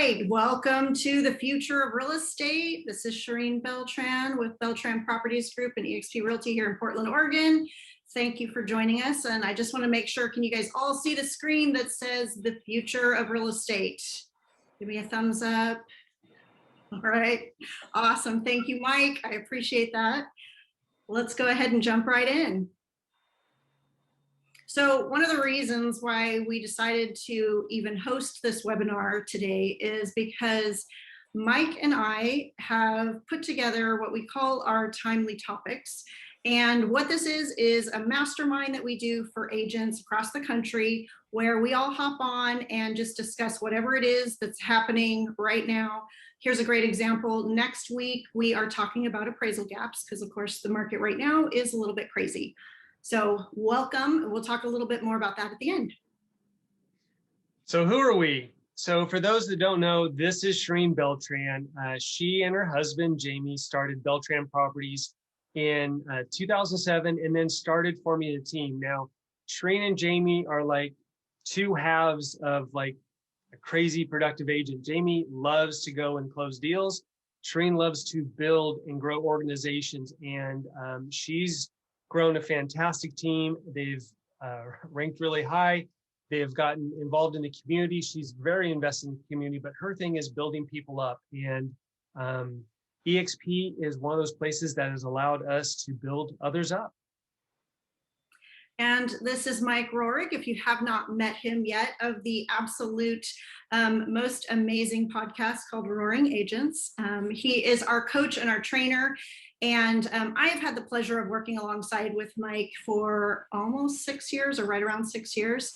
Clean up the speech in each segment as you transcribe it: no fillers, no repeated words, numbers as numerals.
right, welcome to the future of real estate. This is Sherine Beltran with Beltran Properties Group and EXP Realty here in Portland, Oregon. Thank you for joining us. And I just want to make sure, can you guys all see the screen that says the future of real estate? Give me a thumbs up. All right, awesome. Thank you, Mike. I appreciate that. Let's go ahead and jump right in. So one of the reasons why we decided to even host this webinar today is because Mike and I have put together what we call our timely topics. And what this is a mastermind that we do for agents across the country where we all hop on and just discuss whatever it is that's happening right now. Here's a great example. Next week, we are talking about appraisal gaps because of course the market right now is a little bit crazy. So welcome. We'll talk a little bit more about that at the end. So who are we? So for those that don't know, this is Sherine Beltran. She and her husband, Jamie, started Beltran Properties in 2007 and then started forming a team. Now, Sherine and Jamie are like two halves of like a crazy productive agent. Jamie loves to go and close deals. Sherine loves to build and grow organizations, and she's grown a fantastic team. They've ranked really high. They've gotten involved in the community. She's very invested in the community, but her thing is building people up. And EXP is one of those places that has allowed us to build others up. And this is Mike Rohrig, if you have not met him yet, of the absolute most amazing podcast called Roaring Agents. He is our coach and our trainer. And I have had the pleasure of working alongside with Mike for almost 6 years, or right around 6 years.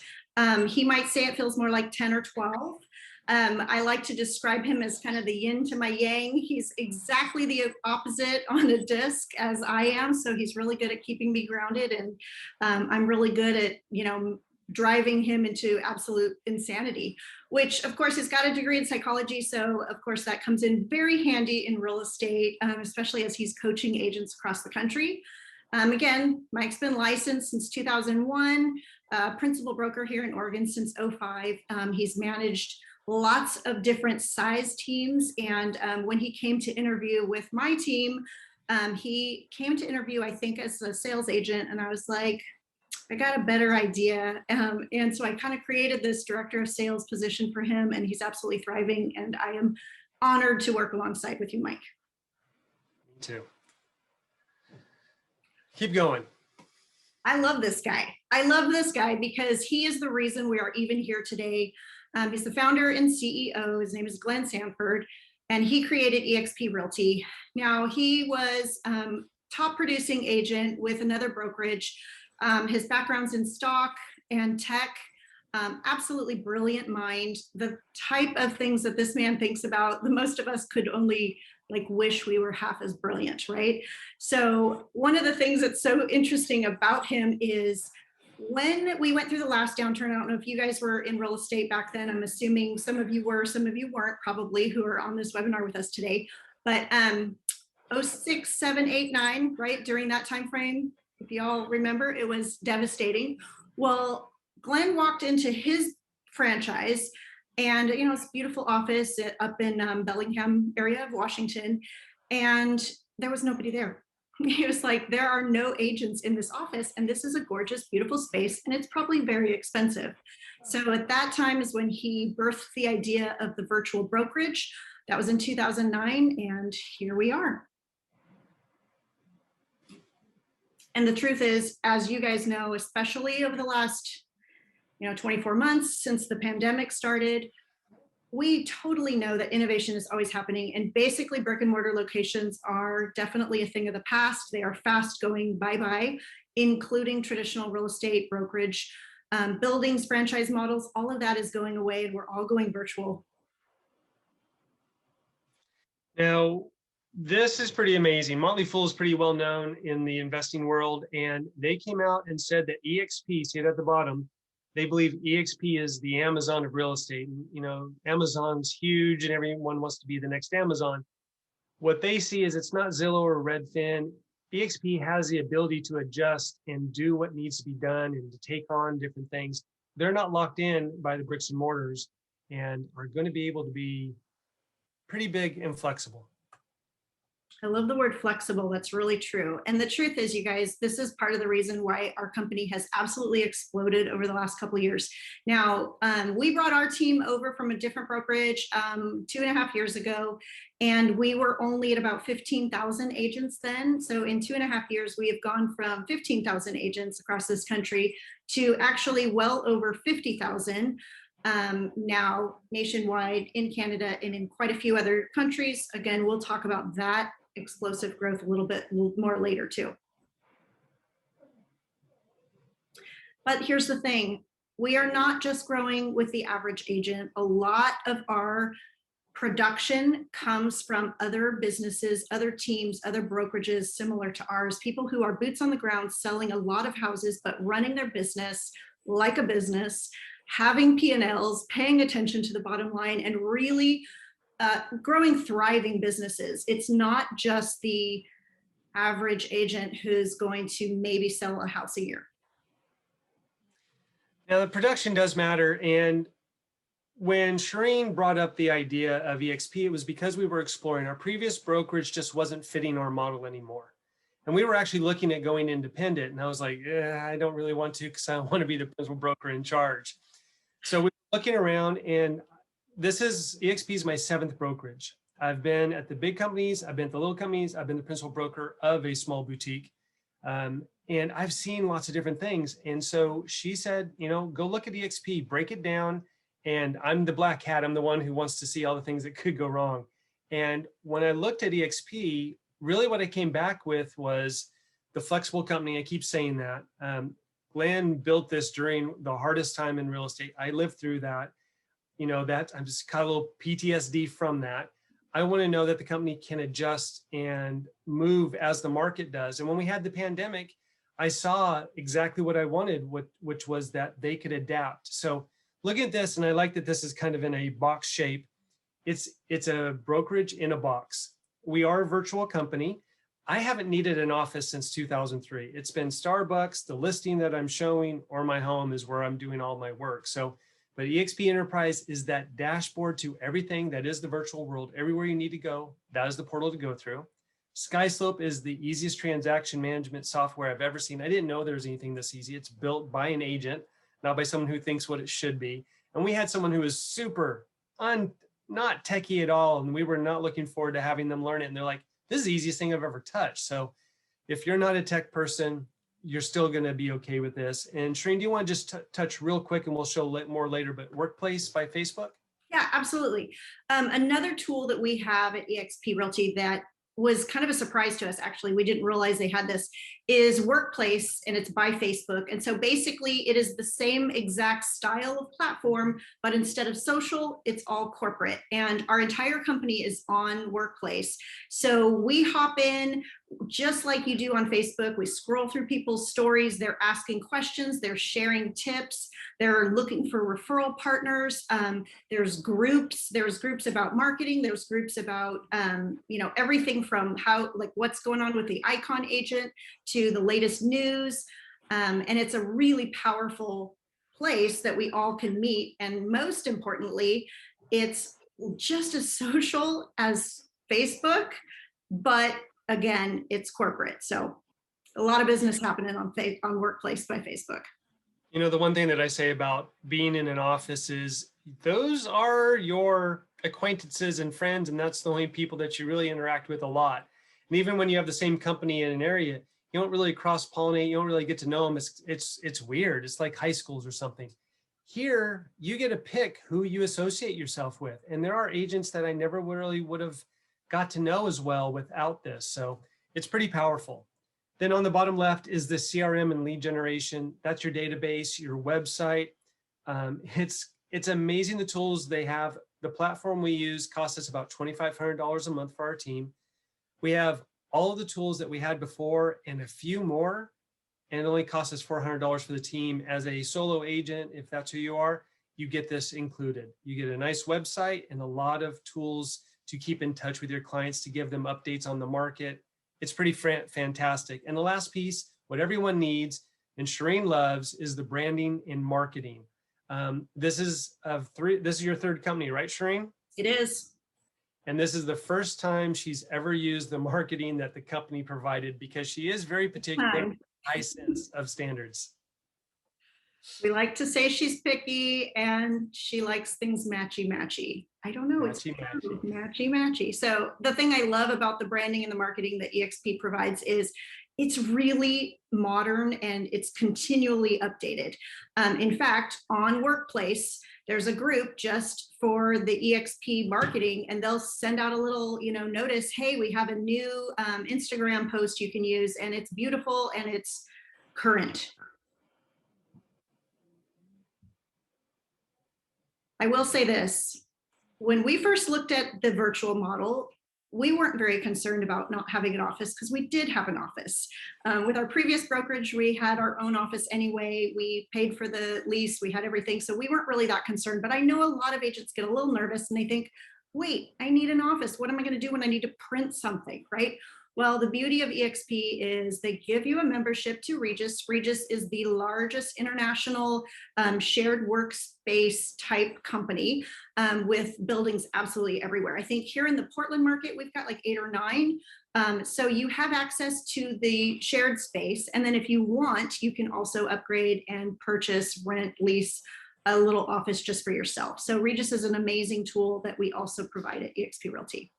He might say it feels more like 10 or 12. I like to describe him as kind of the yin to my yang. He's exactly the opposite on a disc as I am. So he's really good at keeping me grounded. And I'm really good at, driving him into absolute insanity, which of course he's got a degree in psychology. So of course that comes in very handy in real estate, especially as he's coaching agents across the country. Again, Mike's been licensed since 2001, principal broker here in Oregon since 2005. He's managed lots of different size teams. And when he came to interview with my team, he came to interview, I think, as a sales agent. And I was like, I got a better idea. And so I kind of created this director of sales position for him, and he's absolutely thriving. And I am honored to work alongside with you, Mike. Me too. Keep going. I love this guy. I love this guy because he is the reason we are even here today. He's the founder and CEO. His name is Glenn Sanford, and he created EXP Realty. Now, he was top producing agent with another brokerage. His background's in stock and tech, absolutely brilliant mind. The type of things that this man thinks about, the most of us could only wish we were half as brilliant, right? So one of the things that's so interesting about him is when we went through the last downturn, I don't know if you guys were in real estate back then. I'm assuming some of you were, some of you weren't probably, who are on this webinar with us today. But 06, 7, 8, 9, right? During that time frame, if you all remember, it was devastating. Well, Glenn walked into his franchise, and it's a beautiful office up in Bellingham area of Washington, and there was nobody there. He was like, there are no agents in this office, and this is a gorgeous, beautiful space, and it's probably very expensive. So at that time is when he birthed the idea of the virtual brokerage. That was in 2009, and here we are. And the truth is, as you guys know, especially over the last 24 months since the pandemic started, we totally know that innovation is always happening, and basically brick and mortar locations are definitely a thing of the past. They are fast going bye-bye, including traditional real estate brokerage, buildings, franchise models, all of that is going away, and we're all going virtual. Now, this is pretty amazing. Motley Fool is pretty well known in the investing world, and they came out and said that EXP, see it at the bottom, they believe EXP is the Amazon of real estate. Amazon's huge and everyone wants to be the next Amazon. What they see is it's not Zillow or Redfin. EXP has the ability to adjust and do what needs to be done and to take on different things. They're not locked in by the bricks and mortars. and are going to be able to be pretty big and flexible. I love the word flexible. That's really true. And the truth is, you guys, this is part of the reason why our company has absolutely exploded over the last couple of years. Now, we brought our team over from a different brokerage 2.5 years ago, and we were only at about 15,000 agents then. So in 2.5 years, we have gone from 15,000 agents across this country to actually well over 50,000. Now nationwide in Canada and in quite a few other countries. Again, we'll talk about that explosive growth a little bit more later too. But here's the thing, we are not just growing with the average agent. A lot of our production comes from other businesses, other teams, other brokerages similar to ours, people who are boots on the ground selling a lot of houses, but running their business like a business, having P&Ls, paying attention to the bottom line, and really growing, thriving businesses. It's not just the average agent who's going to maybe sell a house a year. Now, the production does matter. And when Sherine brought up the idea of EXP, it was because we were exploring. Our previous brokerage just wasn't fitting our model anymore. And we were actually looking at going independent. And I was like, I don't really want to, because I don't want to be the principal broker in charge. So we were looking around, and EXP is my 7th brokerage. I've been at the big companies, I've been at the little companies, I've been the principal broker of a small boutique. And I've seen lots of different things. And so she said, go look at EXP, break it down. And I'm the black hat. I'm the one who wants to see all the things that could go wrong. And when I looked at EXP, really what I came back with was the flexible company. I keep saying that. Glenn built this during the hardest time in real estate. I lived through that. That I'm just got a little PTSD from that. I want to know that the company can adjust and move as the market does. And when we had the pandemic, I saw exactly what I wanted, which was that they could adapt. So look at this, and I like that this is kind of in a box shape. It's a brokerage in a box. We are a virtual company. I haven't needed an office since 2003. It's been Starbucks, the listing that I'm showing, or my home is where I'm doing all my work. But EXP Enterprise is that dashboard to everything that is the virtual world. Everywhere you need to go, that is the portal to go through. SkySlope is the easiest transaction management software I've ever seen. I didn't know there was anything this easy. It's built by an agent, not by someone who thinks what it should be. And we had someone who was super not techie at all, and we were not looking forward to having them learn it. And they're like, this is the easiest thing I've ever touched. So if you're not a tech person, you're still going to be okay with this. And Sherine, do you want to just touch real quick, and we'll show more later, but Workplace by Facebook? Yeah, absolutely. Another tool that we have at EXP Realty that was kind of a surprise to us, actually, we didn't realize they had this, is Workplace, and it's by Facebook. And so basically it is the same exact style of platform, but instead of social, it's all corporate. And our entire company is on Workplace. So we hop in just like you do on Facebook. We scroll through people's stories. They're asking questions. They're sharing tips. They're looking for referral partners. There's groups about marketing. There's groups about, everything from what's going on with the icon agent to the latest news. And it's a really powerful place that we all can meet. And most importantly, it's just as social as Facebook, but again, it's corporate. So a lot of business happening on Workplace by Facebook. The one thing that I say about being in an office is those are your acquaintances and friends, and that's the only people that you really interact with a lot. And even when you have the same company in an area, you don't really cross-pollinate. You don't really get to know them. It's weird. It's like high schools or something. Here, you get to pick who you associate yourself with. And there are agents that I never really would have got to know as well without this. So it's pretty powerful. Then on the bottom left is the CRM and lead generation. That's your database, your website. It's amazing the tools they have. The platform we use costs us about $2,500 a month for our team. We have all of the tools that we had before and a few more, and it only costs us $400 for the team. As a solo agent, if that's who you are, you get this included. You get a nice website and a lot of tools to keep in touch with your clients, to give them updates on the market. It's pretty fantastic. And the last piece, what everyone needs and Sherine loves, is the branding and marketing. This is of three. This is your third company, right, Sherine? It is. And this is the first time she's ever used the marketing that the company provided, because she is very particular, high sense of standards. We like to say she's picky and she likes things matchy-matchy. I don't know, it's Matchy-matchy. matchy-matchy. So the thing I love about the branding and the marketing that EXP provides is it's really modern and it's continually updated. In fact, on Workplace, there's a group just for the EXP marketing, and they'll send out a little, notice, hey, we have a new Instagram post you can use, and it's beautiful and it's current. I will say this, when we first looked at the virtual model, we weren't very concerned about not having an office because we did have an office. With our previous brokerage, we had our own office anyway. We paid for the lease, we had everything. So we weren't really that concerned, but I know a lot of agents get a little nervous and they think, wait, I need an office. What am I going to do when I need to print something, right? Well, the beauty of EXP is they give you a membership to Regus. Regus is the largest international shared workspace type company with buildings absolutely everywhere. I think here in the Portland market, we've got like 8 or 9. So you have access to the shared space. And then if you want, you can also upgrade and purchase, rent, lease a little office just for yourself. So Regus is an amazing tool that we also provide at EXP Realty.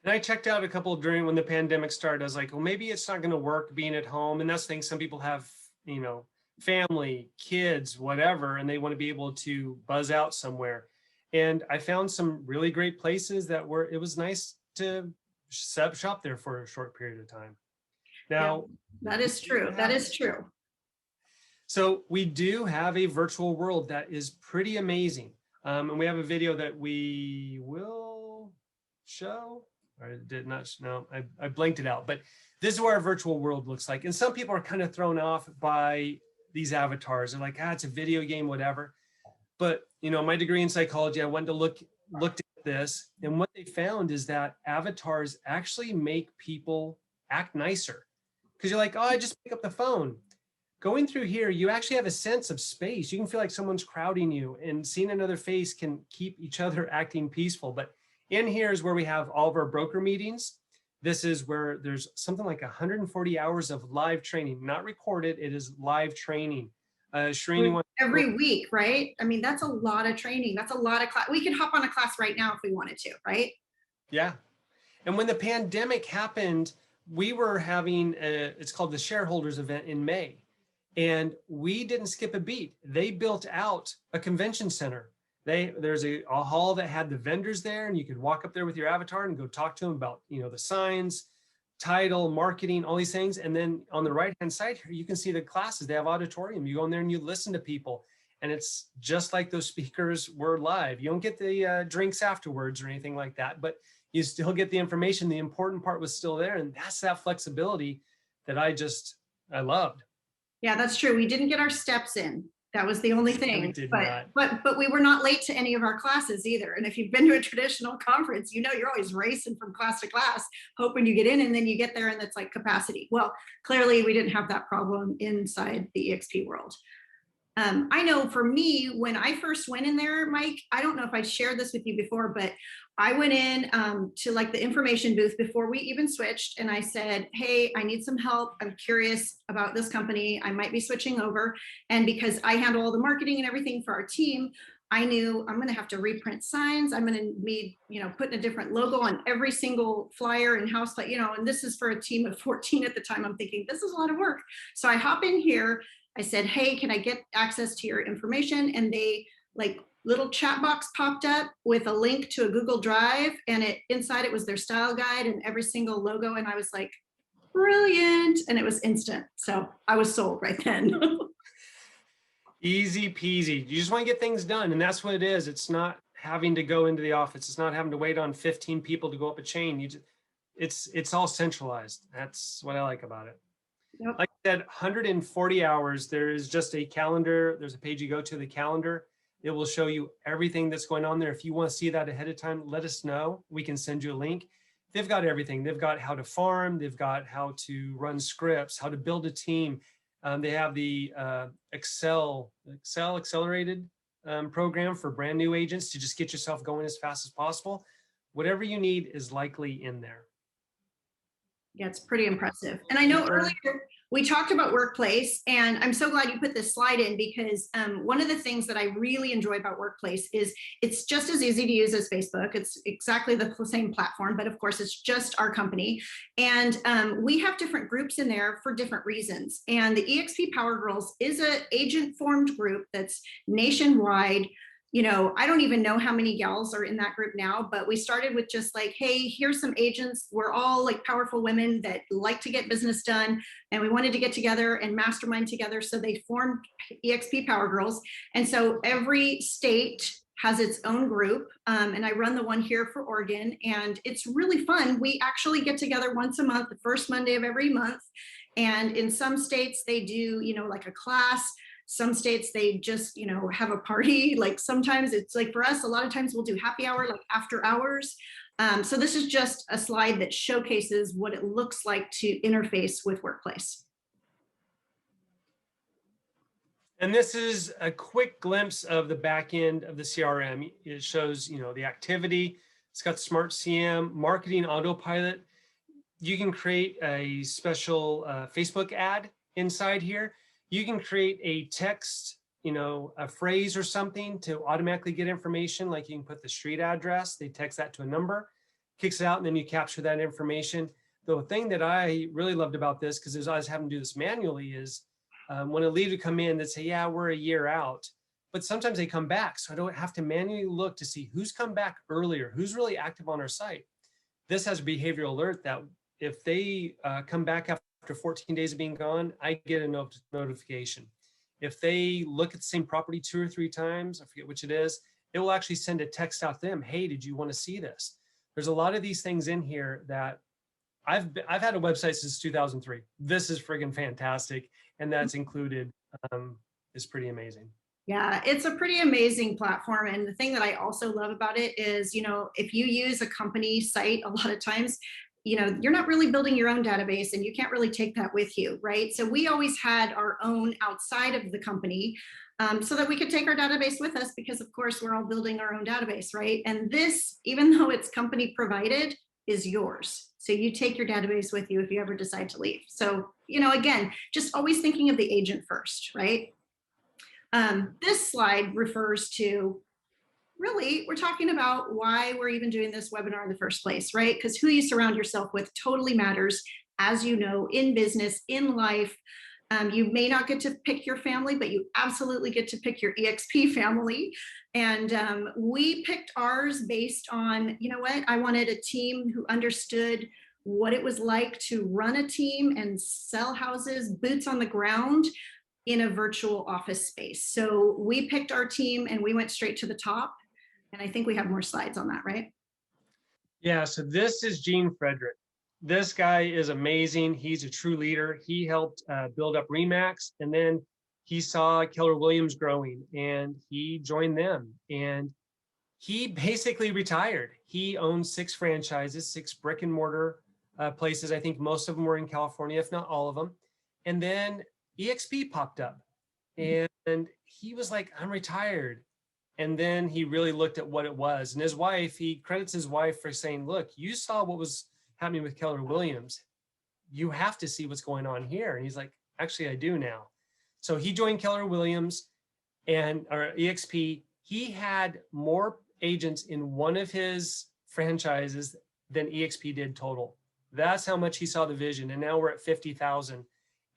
And I checked out a couple during when the pandemic started. I was like, well, maybe it's not going to work being at home. And that's the thing. Some people have, family, kids, whatever, and they want to be able to buzz out somewhere. And I found some really great places that it was nice to set up shop there for a short period of time. Now, yeah, that is true. That is true. So we do have a virtual world that is pretty amazing. And we have a video that we will show. I did not, no, I blanked it out, but this is what our virtual world looks like. And some people are kind of thrown off by these avatars. They're like, it's a video game, whatever. But, my degree in psychology, I went to looked at this, and what they found is that avatars actually make people act nicer. Because you're like, I just pick up the phone. Going through here, you actually have a sense of space. You can feel like someone's crowding you, and seeing another face can keep each other acting peaceful. But in here is where we have all of our broker meetings. This is where there's something like 140 hours of live training, not recorded. It is live training. Sherine, every week, right? I mean, that's a lot of training. That's a lot of class. We could hop on a class right now if we wanted to, right? Yeah. And when the pandemic happened, we were having it's called the shareholders event in May. And we didn't skip a beat. They built out a convention center. There's a hall that had the vendors there, and you could walk up there with your avatar and go talk to them about, the signs, title, marketing, all these things. And then on the right-hand side here, you can see the classes. They have auditorium. You go in there and you listen to people. And it's just like those speakers were live. You don't get the drinks afterwards or anything like that, but you still get the information. The important part was still there. And that's that flexibility that I loved. Yeah, that's true. We didn't get our steps in. That was the only thing. We did not. But we were not late to any of our classes either. And if you've been to a traditional conference, you're always racing from class to class, hoping you get in, and then you get there and it's like capacity. Well, clearly we didn't have that problem inside the EXP world. I know for me, when I first went in there, Mike, I don't know if I shared this with you before, but I went in to like the information booth before we even switched. And I said, hey, I need some help. I'm curious about this company. I might be switching over. And because I handle all the marketing and everything for our team, I knew I'm going to have to reprint signs. I'm going to need, putting a different logo on every single flyer and house, and this is for a team of 14 at the time. I'm thinking this is a lot of work. So I hop in here. I said, hey, can I get access to your information? And they little chat box popped up with a link to a Google Drive, and inside it was their style guide and every single logo. And I was like, brilliant. And it was instant. So I was sold right then. Easy peasy. You just want to get things done. And that's what it is. It's not having to go into the office. It's not having to wait on 15 people to go up a chain. It's all centralized. That's what I like about it. Yep. Like I said, 140 hours. There is just a calendar. There's a page you go to, the calendar. It will show you everything that's going on there. If you want to see that ahead of time, let us know. We can send you a link. They've got everything. They've got how to farm. They've got how to run scripts, how to build a team. They have the Excel Accelerated program for brand new agents to just get yourself going as fast as possible. Whatever you need is likely in there. Yeah, it's pretty impressive. And I know earlier we talked about workplace, and I'm so glad you put this slide in because one of the things that I really enjoy about workplace is it's just as easy to use as Facebook. It's exactly the same platform, but of course it's just our company. And we have different groups in there for different reasons. And the EXP Power Girls is an agent formed group that's nationwide. You know, I don't even know how many gals are in that group now, but we started with just like, hey, here's some agents. We're all like powerful women that like to get business done. And we wanted to get together and mastermind together. So they formed EXP Power Girls. And so every state has its own group. And I run the one here for Oregon. And it's really fun. We actually get together once a month, the first Monday of every month. And in some states, they do, you know, like a class. Some states, they just, you know, have a party. Like sometimes it's like for us, a lot of times we'll do happy hour, like after hours. So this is just a slide that showcases what it looks like to interface with workplace. And this is a quick glimpse of the back end of the CRM. It shows, you know, the activity. It's got Smart CM, marketing autopilot. You can create a special Facebook ad inside here. You can create a text, you know, a phrase or something to automatically get information. Like you can put the street address, they text that to a number, kicks it out, and then you capture that information. The thing that I really loved about this, because I was having to do this manually, is when a lead would come in, they'd say, yeah, we're a year out. But sometimes they come back. So I don't have to manually look to see who's come back earlier, who's really active on our site. This has a behavioral alert that if they come back after 14 days of being gone, I get a notification. If they look at the same property 2 or 3 times, I forget which it is, it will actually send a text out to them. Hey, did you want to see this? There's a lot of these things in here that I've had a website since 2003. This is friggin' fantastic. And that's included is pretty amazing. Yeah, it's a pretty amazing platform. And the thing that I also love about it is, you know, if you use a company site, a lot of times, you know, you're not really building your own database and you can't really take that with you, right? So we always had our own outside of the company so that we could take our database with us because of course we're all building our own database, right? And this, even though it's company provided, is yours. So you take your database with you if you ever decide to leave. So, you know, again, just always thinking of the agent first, right? This slide refers to, really, we're talking about why we're even doing this webinar in the first place, right? Because who you surround yourself with totally matters, as you know, in business, in life. You may not get to pick your family, but you absolutely get to pick your EXP family. And we picked ours based on, you know what, I wanted a team who understood what it was like to run a team and sell houses, boots on the ground in a virtual office space. So we picked our team and we went straight to the top. And I think we have more slides on that, right? Yeah, so this is Frederick. This guy is amazing. He's a true leader. He helped build up Remax, and then he saw Keller Williams growing and he joined them. And he basically retired. He owned 6 franchises, 6 brick and mortar places. I think most of them were in California, if not all of them. And then EXP popped up and he was like, I'm retired. And then he really looked at what it was. And his wife, he credits his wife for saying, look, you saw what was happening with Keller Williams. You have to see what's going on here. And he's like, actually, I do now. So he joined Keller Williams and or EXP. He had more agents in one of his franchises than EXP did total. That's how much he saw the vision. And now we're at 50,000.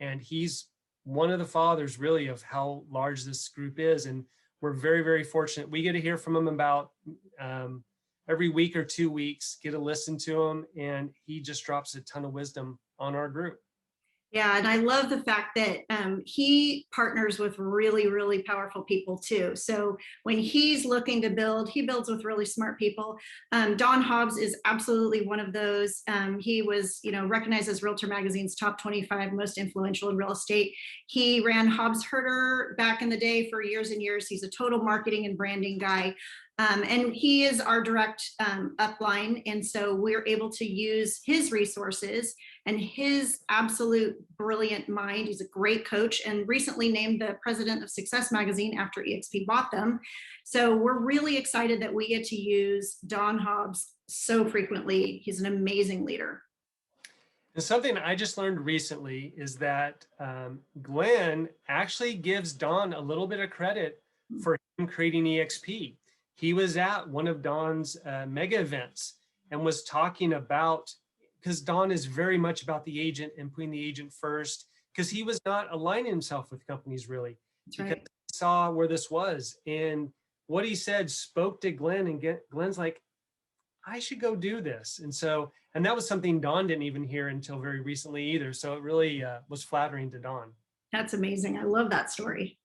And he's one of the fathers really of how large this group is. And we're very, very fortunate. We get to hear from him about every week or 2 weeks, get to listen to him, and he just drops a ton of wisdom on our group. Yeah, and I love the fact that he partners with really, really powerful people too. So when he's looking to build, he builds with really smart people. Don Hobbs is absolutely one of those. He was, you know, recognized as Realtor Magazine's top 25 most influential in real estate. He ran Hobbs Herder back in the day for years and years. He's a total marketing and branding guy. And he is our direct upline. And so we're able to use his resources and his absolute brilliant mind. He's a great coach and recently named the president of Success Magazine after EXP bought them. So we're really excited that we get to use Don Hobbs so frequently. He's an amazing leader. And something I just learned recently is that Glenn actually gives Don a little bit of credit for him creating EXP. He was at one of Don's mega events and was talking about, because Don is very much about the agent and putting the agent first, because he was not aligning himself with companies really. That's because right. he saw where this was. And what he said spoke to Glenn, and Glenn's like, I should go do this. And so, and that was something Don didn't even hear until very recently either. So it really was flattering to Don. That's amazing. I love that story.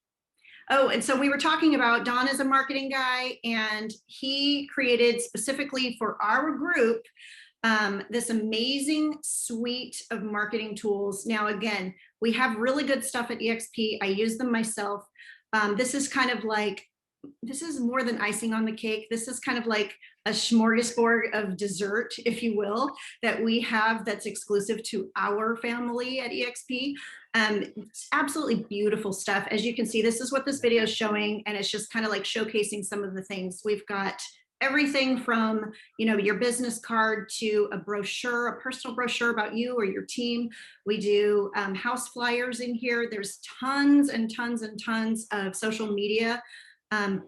Oh, and so we were talking about Don is a marketing guy, and he created specifically for our group this amazing suite of marketing tools. Now, again, we have really good stuff at EXP. I use them myself. This is kind of like, this is more than icing on the cake. This is kind of like a smorgasbord of dessert, if you will, that we have that's exclusive to our family at EXP. It's absolutely beautiful stuff. As you can see, this is what this video is showing, and it's just kind of like showcasing some of the things. We've got everything from, you know, your business card to a brochure, a personal brochure about you or your team. We do house flyers in here. There's tons and tons and tons of social media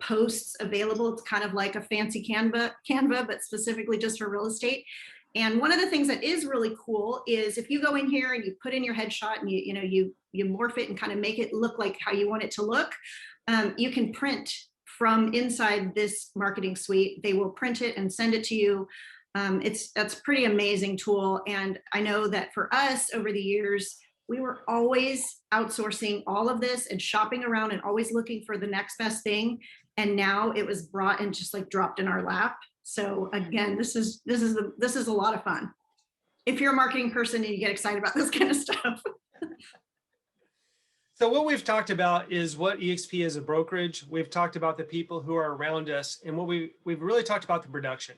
posts available. It's kind of like a fancy Canva, but specifically just for real estate. And one of the things that is really cool is if you go in here and you put in your headshot and you morph it and kind of make it look like how you want it to look, you can print from inside this marketing suite. They will print it and send it to you. That's a pretty amazing tool. And I know that for us over the years, we were always outsourcing all of this and shopping around and always looking for the next best thing. And now it was brought and just like dropped in our lap. So again, this is a lot of fun. If you're a marketing person and you get excited about this kind of stuff. So what we've talked about is what EXP is a brokerage. We've talked about the people who are around us, and what we've really talked about the production.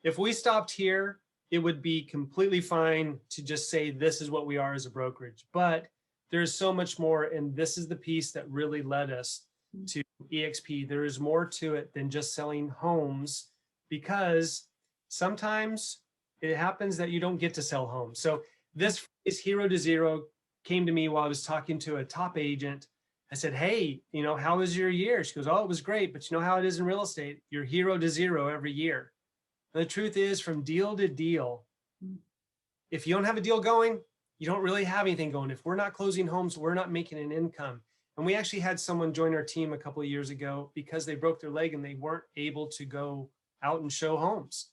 If we stopped here, it would be completely fine to just say this is what we are as a brokerage, but there's so much more, and this is the piece that really led us to EXP. There is more to it than just selling homes, because sometimes it happens that you don't get to sell homes. So this is Hero to Zero came to me while I was talking to a top agent. I said, hey, you know, how was your year? She goes, oh, it was great, but you know how it is in real estate, you're hero to zero every year. The truth is, from deal to deal, if you don't have a deal going, you don't really have anything going. If we're not closing homes, we're not making an income. And we actually had someone join our team a couple of years ago because they broke their leg and they weren't able to go out and show homes.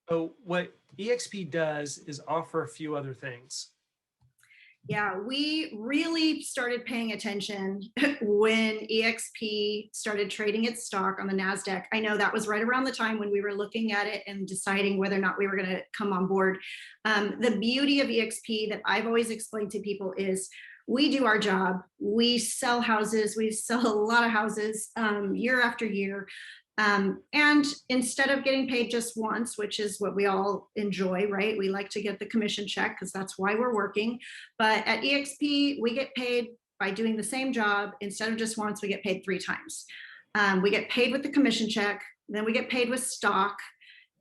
So what EXP does is offer a few other things. Yeah, we really started paying attention when EXP started trading its stock on the NASDAQ. I know that was right around the time when we were looking at it and deciding whether or not we were going to come on board. The beauty of EXP that I've always explained to people is we do our job. We sell houses. We sell a lot of houses year after year. And instead of getting paid just once, which is what we all enjoy, right? We like to get the commission check because that's why we're working. But at EXP, we get paid by doing the same job. Instead of just once, we get paid 3 times. We get paid with the commission check, then we get paid with stock,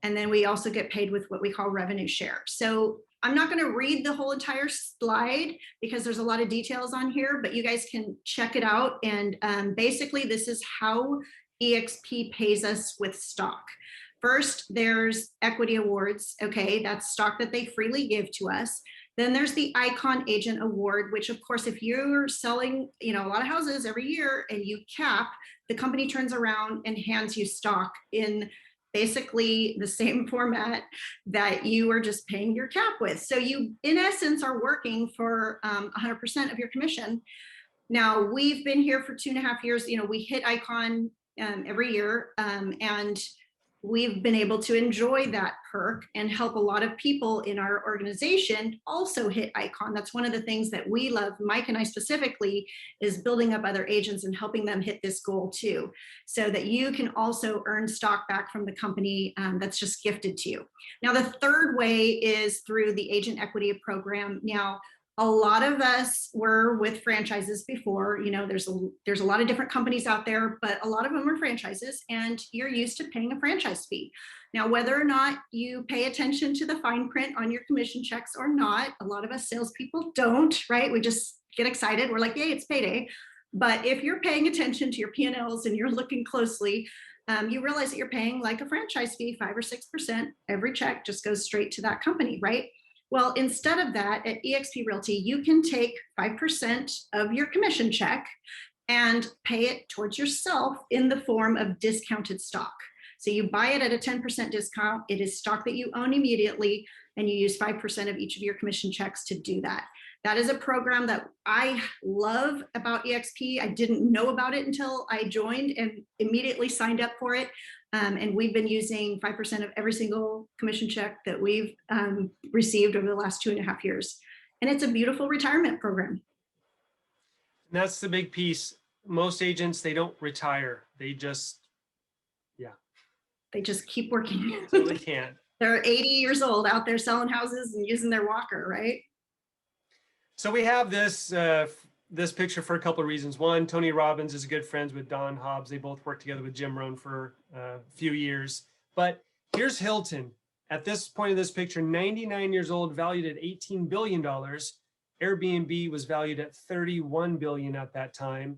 and then we also get paid with what we call revenue share. So I'm not going to read the whole entire slide because there's a lot of details on here, but you guys can check it out. And basically, this is how EXP pays us with stock. First, there's equity awards. Okay, that's stock that they freely give to us. Then there's the Icon Agent Award, which of course, if you're selling, a lot of houses every year and you cap, the company turns around and hands you stock in basically the same format that you are just paying your cap with. So you, in essence, are working for 100% of your commission. Now, we've been here for 2.5 years. We hit Icon every year. And we've been able to enjoy that perk and help a lot of people in our organization also hit icon. That's one of the things that we love, Mike and I specifically, is building up other agents and helping them hit this goal too, so that you can also earn stock back from the company that's just gifted to you. Now, the third way is through the agent equity program. Now, a lot of us were with franchises before. You know, there's a lot of different companies out there, but a lot of them are franchises, and you're used to paying a franchise fee. Now, whether or not you pay attention to the fine print on your commission checks or not, a lot of us salespeople don't, right? We just get excited. We're like, yay, it's payday. But if you're paying attention to your P&Ls and you're looking closely, you realize that you're paying like a franchise fee, 5 or 6%. Every check just goes straight to that company, right? Well, instead of that, at EXP Realty, you can take 5% of your commission check and pay it towards yourself in the form of discounted stock. So you buy it at a 10% discount. It is stock that you own immediately, and you use 5% of each of your commission checks to do that. That is a program that I love about EXP. I didn't know about it until I joined and immediately signed up for it. And we've been using 5% of every single commission check that we've received over the last 2.5 years. And it's a beautiful retirement program. And that's the big piece. Most agents, they don't retire. They just, they just keep working. So they can't. They're 80 years old out there selling houses and using their walker, right? So we have this this picture for a couple of reasons. One, Tony Robbins is good friends with Don Hobbs. They both worked together with Jim Rohn for a few years. But here's Hilton. At this point of this picture, 99 years old, valued at $18 billion. Airbnb was valued at $31 billion at that time.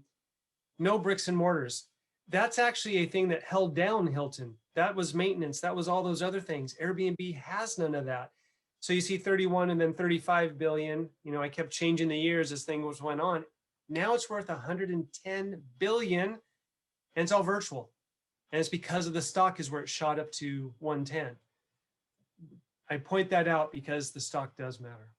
No bricks and mortars. That's actually a thing that held down Hilton. That was maintenance. That was all those other things. Airbnb has none of that. So you see 31 and then 35 billion. You know, I kept changing the years as things went on. Now it's worth 110 billion, and it's all virtual. And it's because of the stock is where it shot up to 110. I point that out because the stock does matter.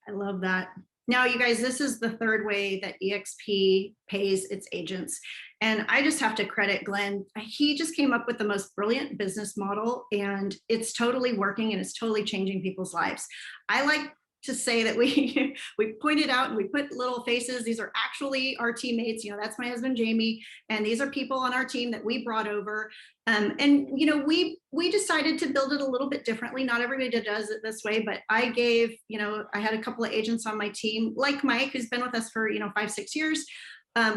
I love that. Now, you guys, this is the third way that EXP pays its agents. And I just have to credit Glenn. He just came up with the most brilliant business model, and it's totally working and it's totally changing people's lives. I like to say that we pointed out and we put little faces. These are actually our teammates. You know, that's my husband, Jamie. And these are people on our team that we brought over. And, you know, we decided to build it a little bit differently. Not everybody does it this way, but I gave, you know, I had a couple of agents on my team, like Mike, who's been with us for, 5-6 years.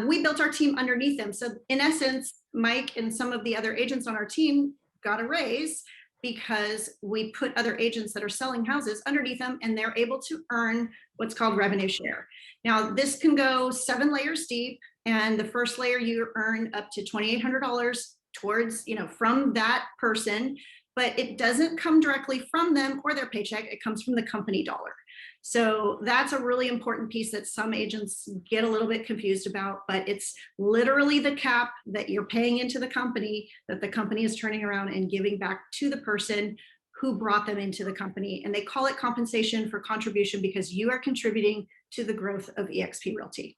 We built our team underneath them. So in essence, Mike and some of the other agents on our team got a raise because we put other agents that are selling houses underneath them, and they're able to earn what's called revenue share. Now, this can go 7 layers deep, and the first layer you earn up to $2,800 towards, from that person, but it doesn't come directly from them or their paycheck. It comes from the company dollar. So that's a really important piece that some agents get a little bit confused about, but it's literally the cap that you're paying into the company that the company is turning around and giving back to the person who brought them into the company. And they call it compensation for contribution because you are contributing to the growth of EXP Realty.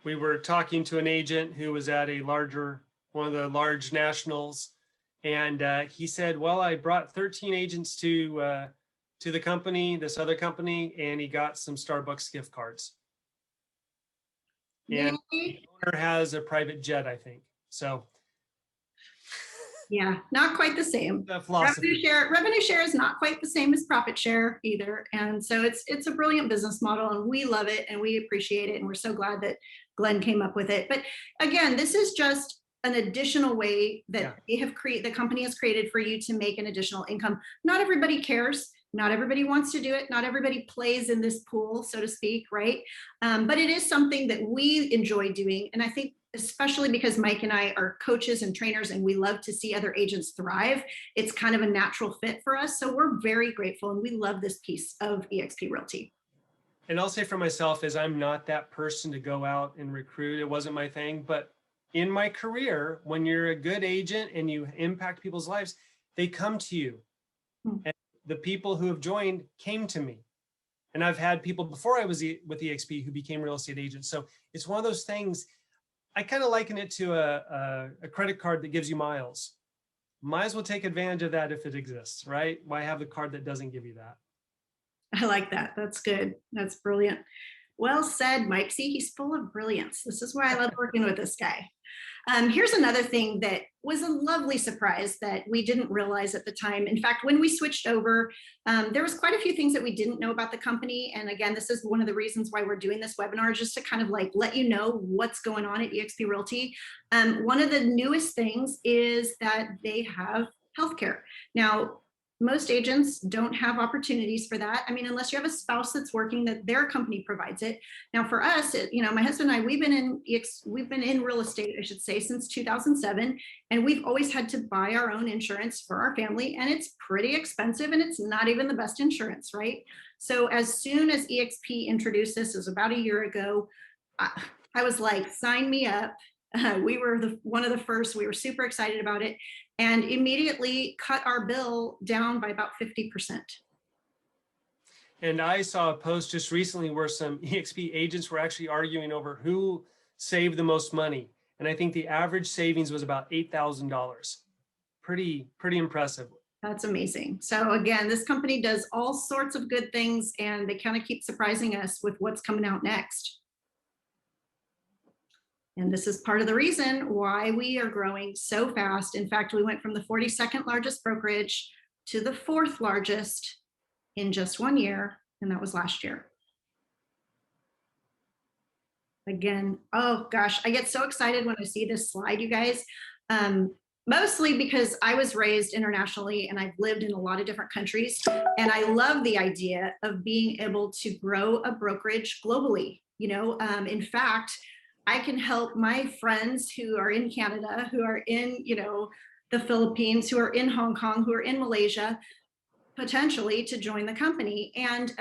We were talking to an agent who was at one of the large nationals, and he said, well, I brought 13 agents to the company, this other company, and he got some Starbucks gift cards. And the owner has a private jet, I think. So yeah, not quite the same. The philosophy. Revenue share is not quite the same as profit share either. And so it's a brilliant business model, and we love it and we appreciate it. And we're so glad that Glenn came up with it. But again, this is just an additional way that the company has created for you to make an additional income. Not everybody cares. Not everybody wants to do it. Not everybody plays in this pool, so to speak, right? But it is something that we enjoy doing. And I think especially because Mike and I are coaches and trainers and we love to see other agents thrive, it's kind of a natural fit for us. So we're very grateful and we love this piece of EXP Realty. And I'll say for myself is I'm not that person to go out and recruit. It wasn't my thing. But in my career, when you're a good agent and you impact people's lives, they come to you. And the people who have joined came to me. And I've had people before I was with EXP who became real estate agents. So it's one of those things, I kind of liken it to a credit card that gives you miles. might as well take advantage of that if it exists, right? Why have the card that doesn't give you that? I like that. That's good. That's brilliant. Well said, Mike. See, he's full of brilliance. This is why I love working with this guy. Here's another thing that was a lovely surprise that we didn't realize at the time. In fact, when we switched over, there was quite a few things that we didn't know about the company. And again, this is one of the reasons why we're doing this webinar, just to kind of like let you know what's going on at EXP Realty. One of the newest things is that they have healthcare. Now, most agents don't have opportunities for that. I mean, unless you have a spouse that's working, that their company provides it. Now, for us, my husband and I, we've been in real estate, I should say, since 2007, and we've always had to buy our own insurance for our family, and it's pretty expensive, and it's not even the best insurance, right? So as soon as EXP introduced this, it was about a year ago, I was like, sign me up. We were one of the first. We were super excited about it, and immediately cut our bill down by about 50%. And I saw a post just recently where some EXP agents were actually arguing over who saved the most money. And I think the average savings was about $8,000. Pretty impressive. That's amazing. So again, this company does all sorts of good things, and they kind of keep surprising us with what's coming out next. And this is part of the reason why we are growing so fast. In fact, we went from the 42nd largest brokerage to the 4th largest in just 1 year, and that was last year. Again, oh gosh, I get so excited when I see this slide, you guys. Mostly because I was raised internationally and I've lived in a lot of different countries, and I love the idea of being able to grow a brokerage globally. In fact, I can help my friends who are in Canada, who are in, the Philippines, who are in Hong Kong, who are in Malaysia, potentially to join the company. And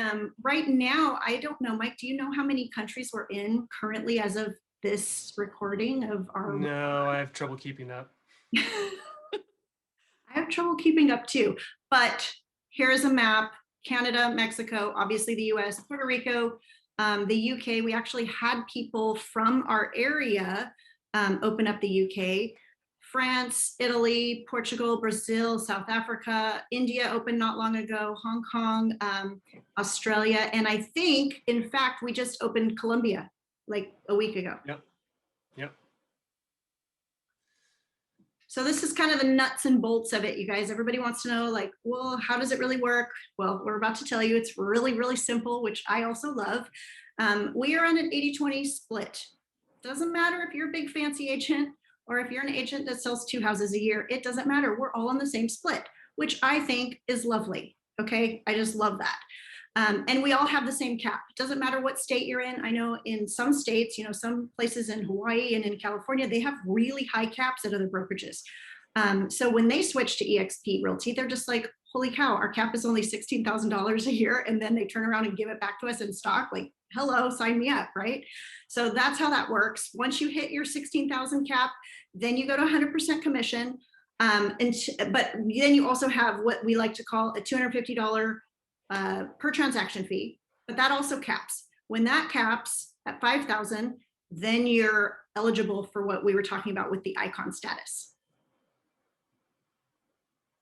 right now, I don't know, Mike, do you know how many countries we're in currently as of this recording of our? No, I have trouble keeping up. I have trouble keeping up too, but here is a map: Canada, Mexico, obviously the US, Puerto Rico, the UK. We actually had people from our area open up the UK. France, Italy, Portugal, Brazil, South Africa, India opened not long ago, Hong Kong, Australia, and I think, in fact, we just opened Colombia like a week ago. Yep. So this is kind of the nuts and bolts of it, you guys. Everybody wants to know, like, well, how does it really work? Well, we're about to tell you. It's really, really simple, which I also love. We are on an 80-20 split. Doesn't matter if you're a big fancy agent or if you're an agent that sells 2 houses a year. It doesn't matter. We're all on the same split, which I think is lovely. Okay, I just love that. And we all have the same cap. It doesn't matter what state you're in. I know in some states, some places in Hawaii and in California, they have really high caps at other brokerages. So when they switch to EXP Realty, they're just like, holy cow, our cap is only $16,000 a year. And then they turn around and give it back to us in stock. Like, hello, sign me up, right? So that's how that works. Once you hit your 16,000 cap, then you go to 100% commission. But then you also have what we like to call a $250 per transaction fee, but that also caps. When that caps at 5,000, then you're eligible for what we were talking about with the icon status.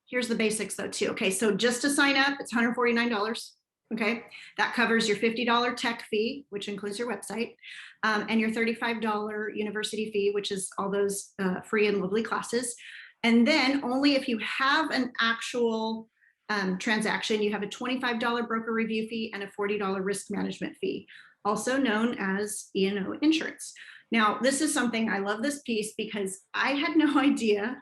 Here's the basics though too. Okay, so just to sign up, it's $149. Okay, that covers your $50 tech fee, which includes your website, and your $35 university fee, which is all those free and lovely classes. And then only if you have an actual transaction, you have a $25 broker review fee and a $40 risk management fee, also known as E&O insurance. Now, this is something, I love this piece because I had no idea.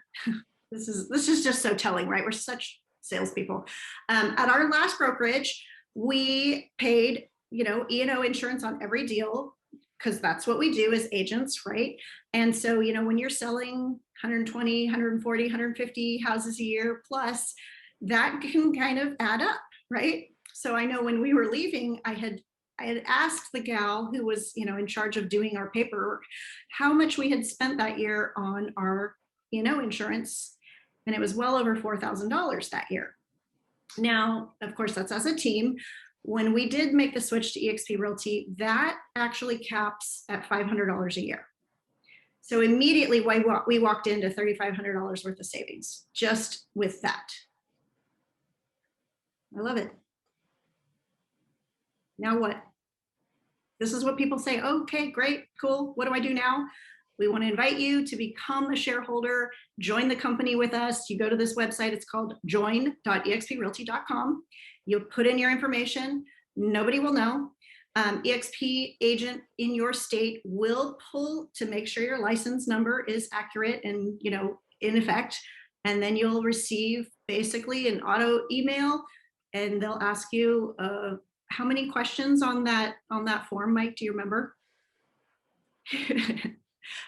This is just so telling, right? We're such salespeople. At our last brokerage, we paid, E&O insurance on every deal because that's what we do as agents, right? And so, when you're selling 120, 140, 150 houses a year plus, that can kind of add up, right? So I know when we were leaving, I had asked the gal who was, in charge of doing our paperwork, how much we had spent that year on our, insurance, and it was well over $4,000 that year. Now, of course, that's as a team. When we did make the switch to EXP Realty, that actually caps at $500 a year. So immediately we walked into $3,500 worth of savings just with that. I love it. Now what? This is what people say. Okay, great, cool. What do I do now? We want to invite you to become a shareholder, join the company with us. You go to this website, it's called join.exprealty.com. You put in your information, nobody will know. EXP agent in your state will pull to make sure your license number is accurate and, you know, in effect. And then you'll receive basically an auto email, and they'll ask you how many questions on that form, Mike? Do you remember?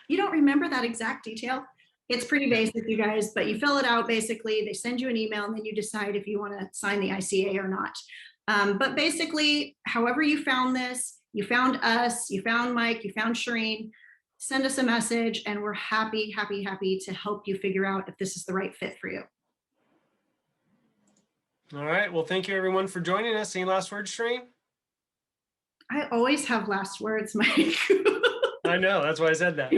You don't remember that exact detail? It's pretty basic, you guys, but you fill it out basically. They send you an email, and then you decide if you want to sign the ICA or not. But basically, however you found this, you found us, you found Mike, you found Sherine, send us a message, and we're happy, happy, happy to help you figure out if this is the right fit for you. All right. Well, thank you everyone for joining us. Any last words, Sherine? I always have last words, Mike. I know, that's why I said that.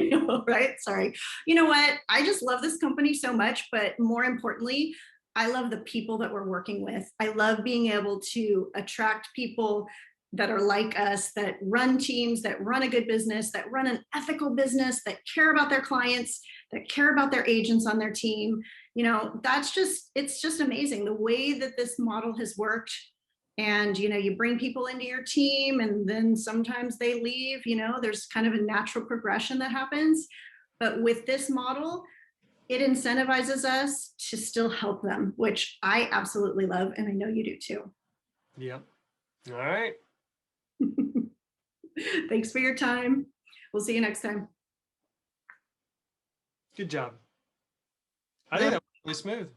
Right? Sorry. You know what? I just love this company so much, but more importantly, I love the people that we're working with. I love being able to attract people that are like us, that run teams, that run a good business, that run an ethical business, that care about their clients, that care about their agents on their team. You know, it's just amazing the way that this model has worked. And, you know, you bring people into your team, and then sometimes they leave, you know, there's kind of a natural progression that happens. But with this model, it incentivizes us to still help them, which I absolutely love. And I know you do too. Yep. All right. Thanks for your time. We'll see you next time. Good job. I think that was really smooth.